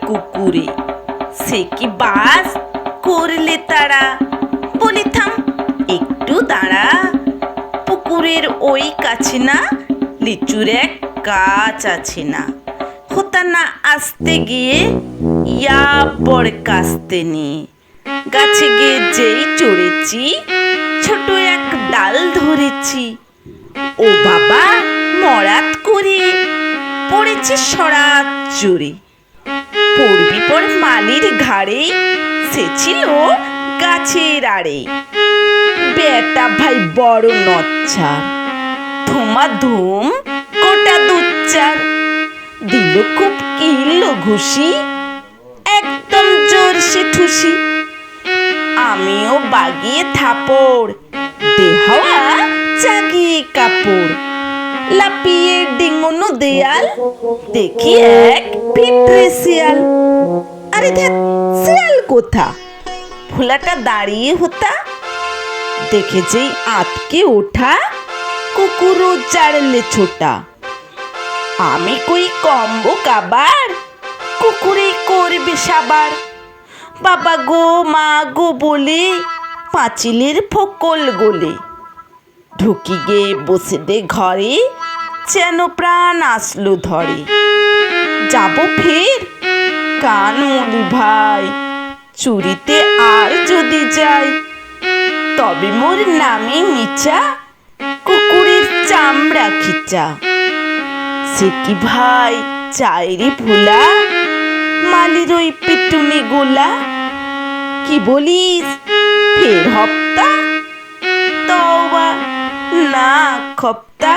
কুকুরে। সে কি বাস করলে তারা, বলি থাম একটু দাঁড়া, পুকুরের ওই কাছে না লিচুর এক গাছ আছে না, হোতা না আসতে গিয়ে ইয়া পর কাস্তে নিয়ে গাছে গিয়ে যেই চড়েছি, ছোট এক ডাল ধরেছি, ও বাবা মরাত করে পড়েছে সরাত জোরে, পড়বি পর মালির ঘাড়ে, সে ছিল গাছের আড়ে। বেটা ভাই বড় নচ্ছার, ধুমাধুম গোটা দুচ্চার, দিল খুব কিল ঘুষি, একদম জোর সে ঠুসি। আমিও বাগিয়ে থাপড়, দেহাওয়া জাগিয়ে কাপড়, লাপিয়ে ডিঙোনো দেয়াল, দেখি এক ভিটরে শিয়াল। আরে ধ্যাৎ, শিয়াল কোথা, ভোলাটা দাঁড়িয়ে হোতা, দেখে যেই আঁতকে ওঠা, কুকুরও চাড়লে ছোটা। আমি কই কম্বো কাবার, কুকুরে করবে সাবার, বাবা গো মা গো বলে পাঁচিলের ফোকল গোলে, ঢুকি গে বসে দে ঘরে, যেন প্রাণ আসলো ধরে। যাব ফের কান মলি ভাই, চুরিতে আর যদি যাই, তবে মোর নামে মিচা, কুকুরের চামড়া খিচা। সে কি ভাই চাইরি ভোলা, মালির ওই পিটুনি গোলা, কি বলিস ফের হপ্তা, তওবা না খপ্তা।